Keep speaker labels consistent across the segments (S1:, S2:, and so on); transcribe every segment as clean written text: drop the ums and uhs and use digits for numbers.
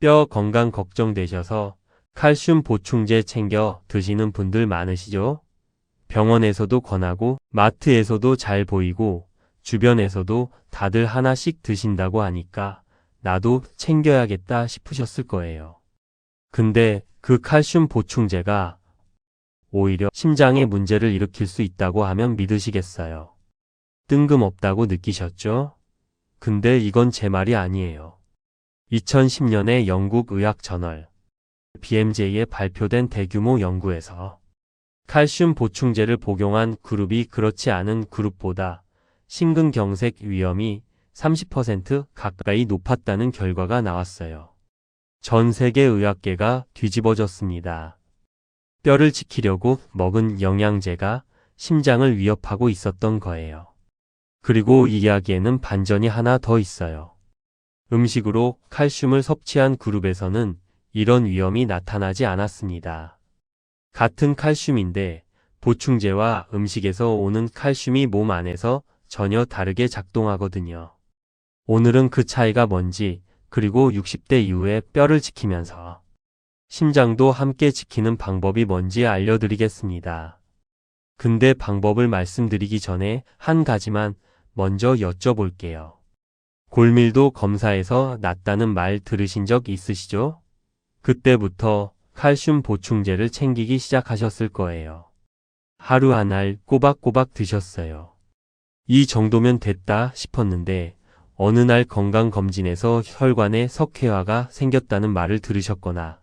S1: 뼈 건강 걱정되셔서 칼슘 보충제 챙겨 드시는 분들 많으시죠? 병원에서도 권하고 마트에서도 잘 보이고 주변에서도 다들 하나씩 드신다고 하니까 나도 챙겨야겠다 싶으셨을 거예요. 근데 그 칼슘 보충제가 오히려 심장에 문제를 일으킬 수 있다고 하면 믿으시겠어요? 뜬금없다고 느끼셨죠? 근데 이건 제 말이 아니에요. 2010년에 영국 의학 저널 BMJ에 발표된 대규모 연구에서 칼슘 보충제를 복용한 그룹이 그렇지 않은 그룹보다 심근경색 위험이 30% 가까이 높았다는 결과가 나왔어요. 전 세계 의학계가 뒤집어졌습니다. 뼈를 지키려고 먹은 영양제가 심장을 위협하고 있었던 거예요. 그리고 이 이야기에는 반전이 하나 더 있어요. 음식으로 칼슘을 섭취한 그룹에서는 이런 위험이 나타나지 않았습니다. 같은 칼슘인데 보충제와 음식에서 오는 칼슘이 몸 안에서 전혀 다르게 작동하거든요. 오늘은 그 차이가 뭔지, 그리고 60대 이후에 뼈를 지키면서 심장도 함께 지키는 방법이 뭔지 알려드리겠습니다. 근데 방법을 말씀드리기 전에 한 가지만 먼저 여쭤볼게요. 골밀도 검사에서 낮다는 말 들으신 적 있으시죠? 그때부터 칼슘 보충제를 챙기기 시작하셨을 거예요. 하루 한 알 꼬박꼬박 드셨어요. 이 정도면 됐다 싶었는데 어느 날 건강검진에서 혈관에 석회화가 생겼다는 말을 들으셨거나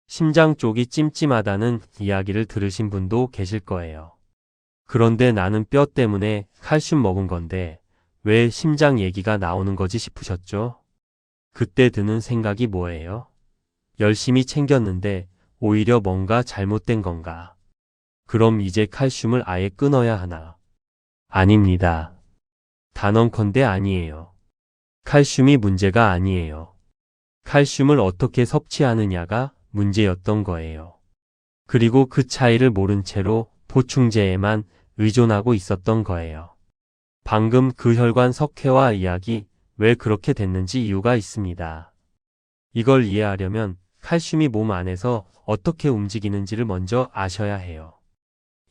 S1: 심장 쪽이 찜찜하다는 이야기를 들으신 분도 계실 거예요. 그런데 나는 뼈 때문에 칼슘 먹은 건데 왜 심장 얘기가 나오는 거지 싶으셨죠? 그때 드는 생각이 뭐예요? 열심히 챙겼는데 오히려 뭔가 잘못된 건가? 그럼 이제 칼슘을 아예 끊어야 하나? 아닙니다. 단언컨대 아니에요. 칼슘이 문제가 아니에요. 칼슘을 어떻게 섭취하느냐가 문제였던 거예요. 그리고 그 차이를 모른 채로 보충제에만 의존하고 있었던 거예요. 방금 그 혈관 석회화 이야기 왜 그렇게 됐는지 이유가 있습니다. 이걸 이해하려면 칼슘이 몸 안에서 어떻게 움직이는지를 먼저 아셔야 해요.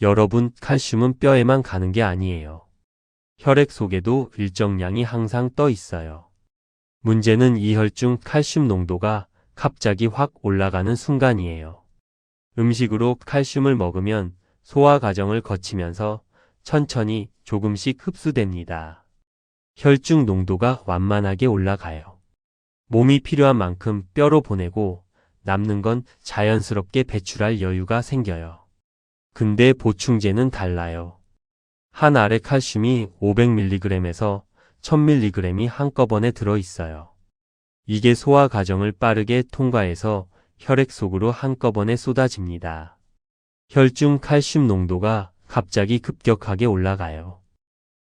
S1: 여러분, 칼슘은 뼈에만 가는 게 아니에요. 혈액 속에도 일정량이 항상 떠 있어요. 문제는 이 혈중 칼슘 농도가 갑자기 확 올라가는 순간이에요. 음식으로 칼슘을 먹으면 소화 과정을 거치면서 천천히 조금씩 흡수됩니다. 혈중 농도가 완만하게 올라가요. 몸이 필요한 만큼 뼈로 보내고 남는 건 자연스럽게 배출할 여유가 생겨요. 근데 보충제는 달라요. 한 알의 칼슘이 500mg에서 1000mg이 한꺼번에 들어있어요. 이게 소화 과정을 빠르게 통과해서 혈액 속으로 한꺼번에 쏟아집니다. 혈중 칼슘 농도가 갑자기 급격하게 올라가요.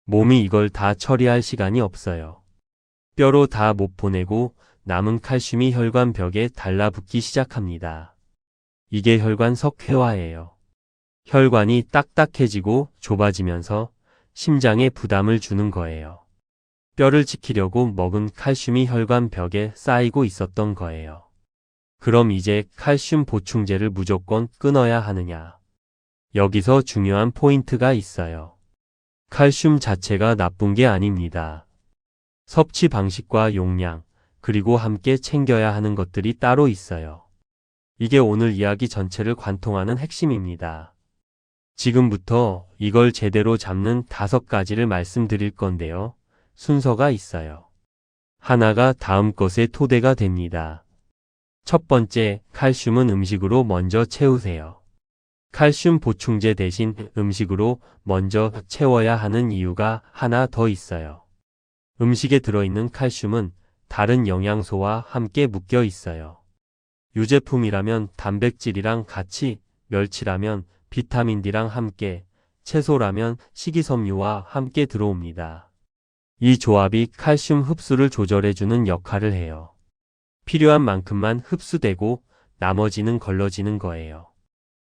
S1: 몸이 이걸 다 처리할 시간이 없어요. 뼈로 다 못 보내고 남은 칼슘이 혈관 벽에 달라붙기 시작합니다. 이게 혈관 석회화예요. 혈관이 딱딱해지고 좁아지면서 심장에 부담을 주는 거예요. 뼈를 지키려고 먹은 칼슘이 혈관 벽에 쌓이고 있었던 거예요. 그럼 이제 칼슘 보충제를 무조건 끊어야 하느냐? 여기서 중요한 포인트가 있어요. 칼슘 자체가 나쁜 게 아닙니다. 섭취 방식과 용량, 그리고 함께 챙겨야 하는 것들이 따로 있어요. 이게 오늘 이야기 전체를 관통하는 핵심입니다. 지금부터 이걸 제대로 잡는 5가지를 말씀드릴 건데요. 순서가 있어요. 하나가 다음 것의 토대가 됩니다. 첫 번째, 칼슘은 음식으로 먼저 채우세요. 칼슘 보충제 대신 음식으로 먼저 채워야 하는 이유가 하나 더 있어요. 음식에 들어있는 칼슘은 다른 영양소와 함께 묶여 있어요. 유제품이라면 단백질이랑 같이, 멸치라면 비타민 D랑 함께, 채소라면 식이섬유와 함께 들어옵니다. 이 조합이 칼슘 흡수를 조절해주는 역할을 해요. 필요한 만큼만 흡수되고 나머지는 걸러지는 거예요.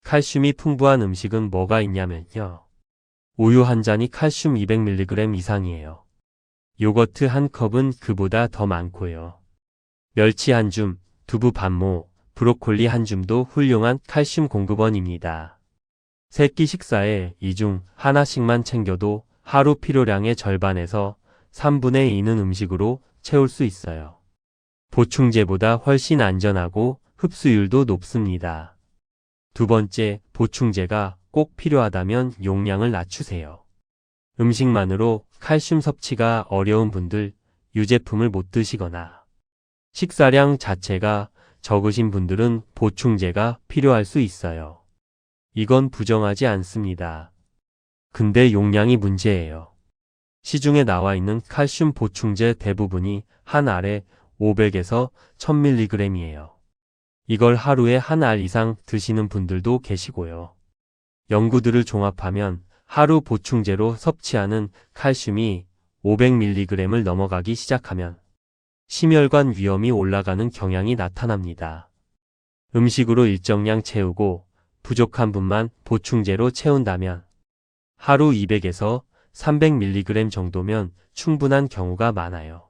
S1: 칼슘이 풍부한 음식은 뭐가 있냐면요. 우유 한 잔이 칼슘 200mg 이상이에요. 요거트 한 컵은 그보다 더 많고요. 멸치 한 줌, 두부 반모, 브로콜리 한 줌도 훌륭한 칼슘 공급원입니다. 세끼 식사에 이 중 하나씩만 챙겨도 하루 필요량의 절반에서 3분의 2는 음식으로 채울 수 있어요. 보충제보다 훨씬 안전하고 흡수율도 높습니다. 두 번째, 보충제가 꼭 필요하다면 용량을 낮추세요. 음식만으로 칼슘 섭취가 어려운 분들, 유제품을 못 드시거나 식사량 자체가 적으신 분들은 보충제가 필요할 수 있어요. 이건 부정하지 않습니다. 근데 용량이 문제예요. 시중에 나와 있는 칼슘 보충제 대부분이 한 알에 500에서 1000mg이에요. 이걸 하루에 한 알 이상 드시는 분들도 계시고요. 연구들을 종합하면 하루 보충제로 섭취하는 칼슘이 500mg을 넘어가기 시작하면 심혈관 위험이 올라가는 경향이 나타납니다. 음식으로 일정량 채우고 부족한 분만 보충제로 채운다면 하루 200에서 300mg 정도면 충분한 경우가 많아요.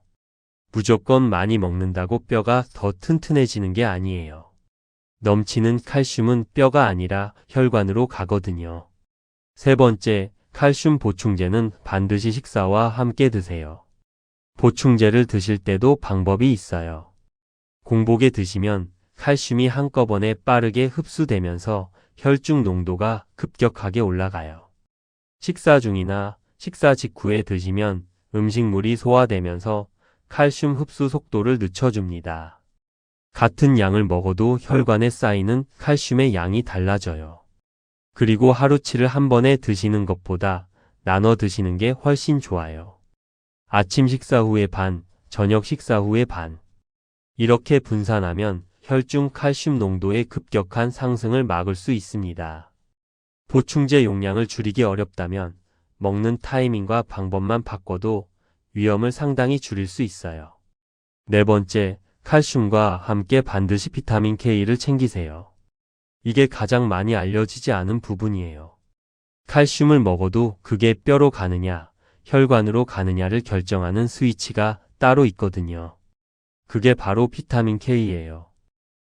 S1: 무조건 많이 먹는다고 뼈가 더 튼튼해지는 게 아니에요. 넘치는 칼슘은 뼈가 아니라 혈관으로 가거든요. 세 번째, 칼슘 보충제는 반드시 식사와 함께 드세요. 보충제를 드실 때도 방법이 있어요. 공복에 드시면 칼슘이 한꺼번에 빠르게 흡수되면서 혈중 농도가 급격하게 올라가요. 식사 중이나 식사 직후에 드시면 음식물이 소화되면서 칼슘 흡수 속도를 늦춰줍니다. 같은 양을 먹어도 혈관에 쌓이는 칼슘의 양이 달라져요. 그리고 하루치를 한 번에 드시는 것보다 나눠 드시는 게 훨씬 좋아요. 아침 식사 후에 반, 저녁 식사 후에 반. 이렇게 분산하면 혈중 칼슘 농도의 급격한 상승을 막을 수 있습니다. 보충제 용량을 줄이기 어렵다면 먹는 타이밍과 방법만 바꿔도 위험을 상당히 줄일 수 있어요. 네 번째, 칼슘과 함께 반드시 비타민 K를 챙기세요. 이게 가장 많이 알려지지 않은 부분이에요. 칼슘을 먹어도 그게 뼈로 가느냐, 혈관으로 가느냐를 결정하는 스위치가 따로 있거든요. 그게 바로 비타민 K예요.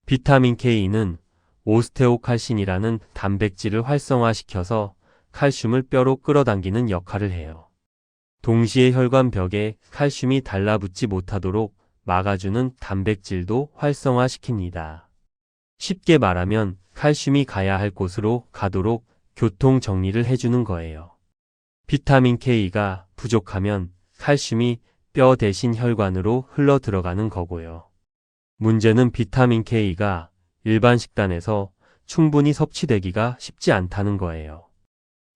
S1: 비타민 K는 오스테오칼신이라는 단백질을 활성화시켜서 칼슘을 뼈로 끌어당기는 역할을 해요. 동시에 혈관벽에 칼슘이 달라붙지 못하도록 막아주는 단백질도 활성화시킵니다. 쉽게 말하면 칼슘이 가야 할 곳으로 가도록 교통 정리를 해주는 거예요. 비타민 K가 부족하면 칼슘이 뼈 대신 혈관으로 흘러 들어가는 거고요. 문제는 비타민 K가 일반 식단에서 충분히 섭취되기가 쉽지 않다는 거예요.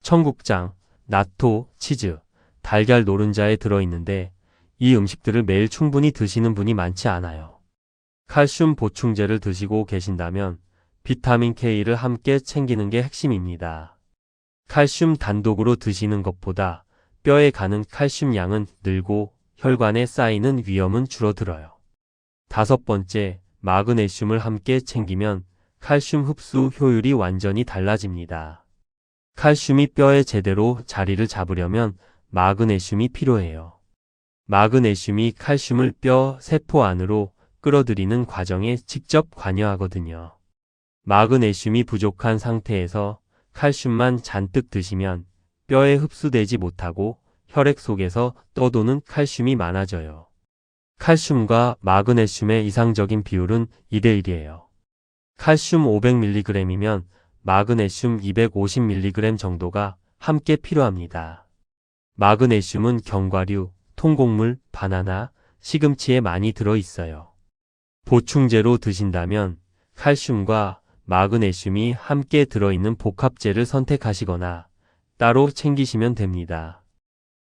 S1: 청국장, 나토, 치즈, 달걀 노른자에 들어있는데 이 음식들을 매일 충분히 드시는 분이 많지 않아요. 칼슘 보충제를 드시고 계신다면 비타민 K를 함께 챙기는 게 핵심입니다. 칼슘 단독으로 드시는 것보다 뼈에 가는 칼슘 양은 늘고 혈관에 쌓이는 위험은 줄어들어요. 다섯 번째, 마그네슘을 함께 챙기면 칼슘 흡수 효율이 완전히 달라집니다. 칼슘이 뼈에 제대로 자리를 잡으려면 마그네슘이 필요해요. 마그네슘이 칼슘을 뼈 세포 안으로 끌어들이는 과정에 직접 관여하거든요. 마그네슘이 부족한 상태에서 칼슘만 잔뜩 드시면 뼈에 흡수되지 못하고 혈액 속에서 떠도는 칼슘이 많아져요. 칼슘과 마그네슘의 이상적인 비율은 2대1이에요. 칼슘 500mg이면 마그네슘 250mg 정도가 함께 필요합니다. 마그네슘은 견과류, 통곡물, 바나나, 시금치에 많이 들어있어요. 보충제로 드신다면 칼슘과 마그네슘이 함께 들어있는 복합제를 선택하시거나 따로 챙기시면 됩니다.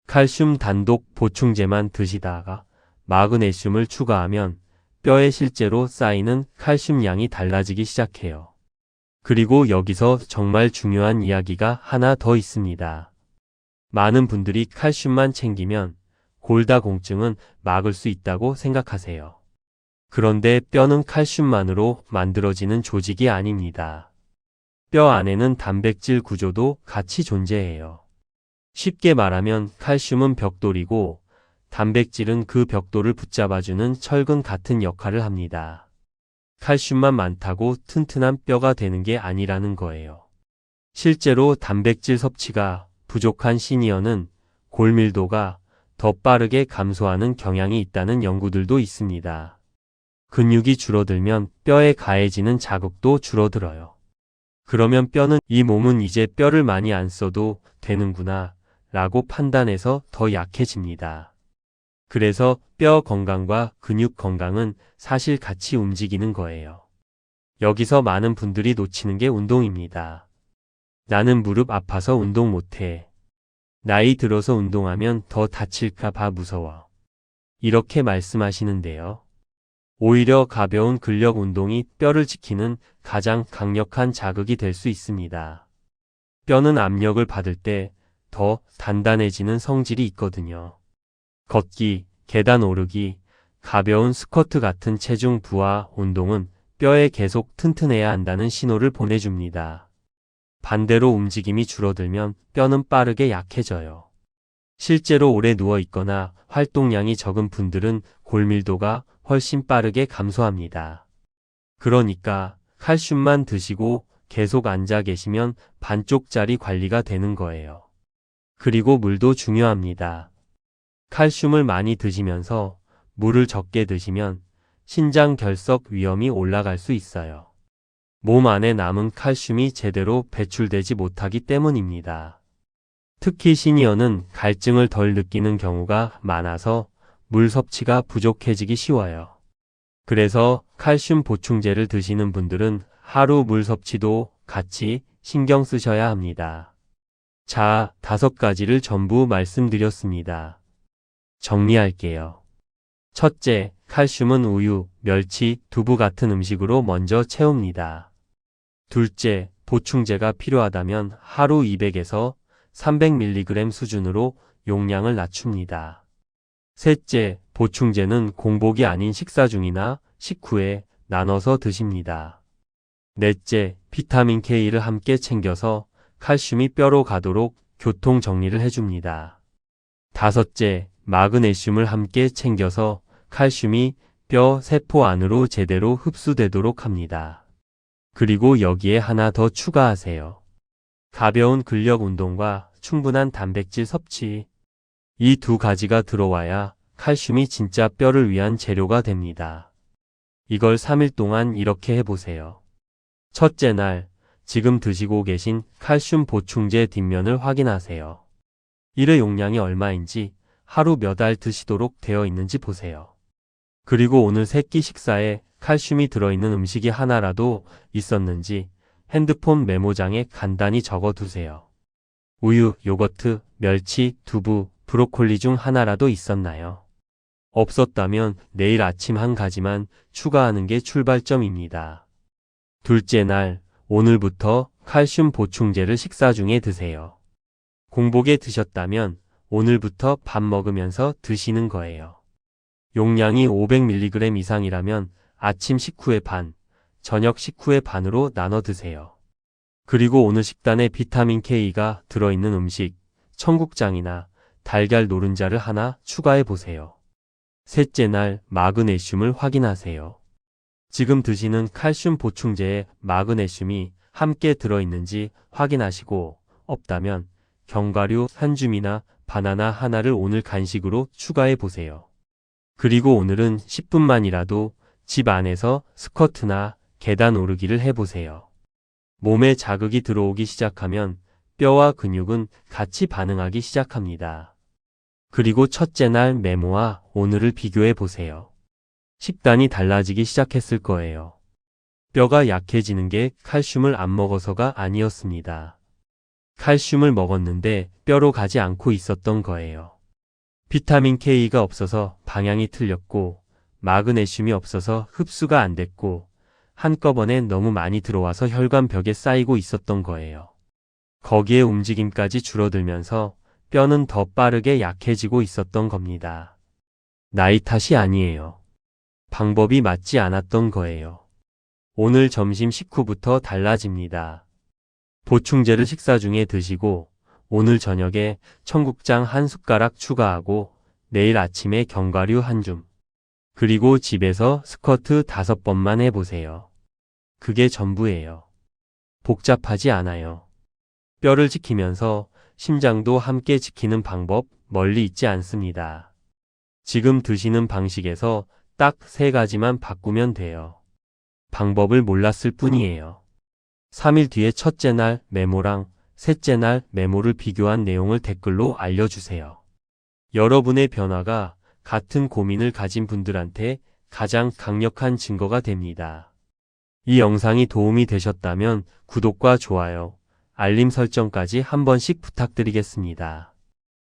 S1: 칼슘 단독 보충제만 드시다가 마그네슘을 추가하면 뼈에 실제로 쌓이는 칼슘 양이 달라지기 시작해요. 그리고 여기서 정말 중요한 이야기가 하나 더 있습니다. 많은 분들이 칼슘만 챙기면 골다공증은 막을 수 있다고 생각하세요. 그런데 뼈는 칼슘만으로 만들어지는 조직이 아닙니다. 뼈 안에는 단백질 구조도 같이 존재해요. 쉽게 말하면 칼슘은 벽돌이고 단백질은 그 벽돌을 붙잡아주는 철근 같은 역할을 합니다. 칼슘만 많다고 튼튼한 뼈가 되는 게 아니라는 거예요. 실제로 단백질 섭취가 부족한 시니어는 골밀도가 더 빠르게 감소하는 경향이 있다는 연구들도 있습니다. 근육이 줄어들면 뼈에 가해지는 자극도 줄어들어요. 그러면 뼈는 이 몸은 이제 뼈를 많이 안 써도 되는구나 라고 판단해서 더 약해집니다. 그래서 뼈 건강과 근육 건강은 사실 같이 움직이는 거예요. 여기서 많은 분들이 놓치는 게 운동입니다. 나는 무릎 아파서 운동 못해. 나이 들어서 운동하면 더 다칠까 봐 무서워. 이렇게 말씀하시는데요. 오히려 가벼운 근력 운동이 뼈를 지키는 가장 강력한 자극이 될 수 있습니다. 뼈는 압력을 받을 때 더 단단해지는 성질이 있거든요. 걷기, 계단 오르기, 가벼운 스쿼트 같은 체중 부하 운동은 뼈에 계속 튼튼해야 한다는 신호를 보내줍니다. 반대로 움직임이 줄어들면 뼈는 빠르게 약해져요. 실제로 오래 누워 있거나 활동량이 적은 분들은 골밀도가 훨씬 빠르게 감소합니다. 그러니까 칼슘만 드시고 계속 앉아 계시면 반쪽짜리 관리가 되는 거예요. 그리고 물도 중요합니다. 칼슘을 많이 드시면서 물을 적게 드시면 신장 결석 위험이 올라갈 수 있어요. 몸 안에 남은 칼슘이 제대로 배출되지 못하기 때문입니다. 특히 시니어는 갈증을 덜 느끼는 경우가 많아서 물 섭취가 부족해지기 쉬워요. 그래서 칼슘 보충제를 드시는 분들은 하루 물 섭취도 같이 신경 쓰셔야 합니다. 자, 5가지를 전부 말씀드렸습니다. 정리할게요. 첫째, 칼슘은 우유, 멸치, 두부 같은 음식으로 먼저 채웁니다. 둘째, 보충제가 필요하다면 하루 200에서 300mg 수준으로 용량을 낮춥니다. 셋째, 보충제는 공복이 아닌 식사 중이나 식후에 나눠서 드십니다. 넷째, 비타민 K를 함께 챙겨서 칼슘이 뼈로 가도록 교통 정리를 해줍니다. 다섯째, 마그네슘을 함께 챙겨서 칼슘이 뼈 세포 안으로 제대로 흡수되도록 합니다. 그리고 여기에 하나 더 추가하세요. 가벼운 근력 운동과 충분한 단백질 섭취. 이 2가지가 들어와야 칼슘이 진짜 뼈를 위한 재료가 됩니다. 이걸 3일 동안 이렇게 해보세요. 첫째 날, 지금 드시고 계신 칼슘 보충제 뒷면을 확인하세요. 1회 용량이 얼마인지 하루 몇 알 드시도록 되어 있는지 보세요. 그리고 오늘 세끼 식사에 칼슘이 들어있는 음식이 하나라도 있었는지 핸드폰 메모장에 간단히 적어두세요. 우유, 요거트, 멸치, 두부, 브로콜리 중 하나라도 있었나요? 없었다면 내일 아침 1가지만 추가하는 게 출발점입니다. 둘째 날, 오늘부터 칼슘 보충제를 식사 중에 드세요. 공복에 드셨다면 오늘부터 밥 먹으면서 드시는 거예요. 용량이 500mg 이상이라면 아침 식후의 반, 저녁 식후의 반으로 나눠 드세요. 그리고 오늘 식단에 비타민 K가 들어있는 음식, 청국장이나 달걀 노른자를 하나 추가해 보세요. 셋째 날 마그네슘을 확인하세요. 지금 드시는 칼슘 보충제에 마그네슘이 함께 들어있는지 확인하시고 없다면 견과류 한 줌이나 바나나 하나를 오늘 간식으로 추가해 보세요. 그리고 오늘은 10분만이라도 집 안에서 스쿼트나 계단 오르기를 해보세요. 몸에 자극이 들어오기 시작하면 뼈와 근육은 같이 반응하기 시작합니다. 그리고 첫째 날 메모와 오늘을 비교해 보세요. 식단이 달라지기 시작했을 거예요. 뼈가 약해지는 게 칼슘을 안 먹어서가 아니었습니다. 칼슘을 먹었는데 뼈로 가지 않고 있었던 거예요. 비타민 K가 없어서 방향이 틀렸고 마그네슘이 없어서 흡수가 안 됐고 한꺼번에 너무 많이 들어와서 혈관벽에 쌓이고 있었던 거예요. 거기에 움직임까지 줄어들면서 뼈는 더 빠르게 약해지고 있었던 겁니다. 나이 탓이 아니에요. 방법이 맞지 않았던 거예요. 오늘 점심 식후부터 달라집니다. 보충제를 식사 중에 드시고 오늘 저녁에 청국장 한 숟가락 추가하고 내일 아침에 견과류 한 줌. 그리고 집에서 스쿼트 5번만 해보세요. 그게 전부예요. 복잡하지 않아요. 뼈를 지키면서 심장도 함께 지키는 방법 멀리 있지 않습니다. 지금 드시는 방식에서 딱 3가지만 바꾸면 돼요. 방법을 몰랐을 뿐이에요. 3일 뒤에 첫째 날 메모랑 셋째 날 메모를 비교한 내용을 댓글로 알려주세요. 여러분의 변화가 같은 고민을 가진 분들한테 가장 강력한 증거가 됩니다. 이 영상이 도움이 되셨다면 구독과 좋아요, 알림 설정까지 한 번씩 부탁드리겠습니다.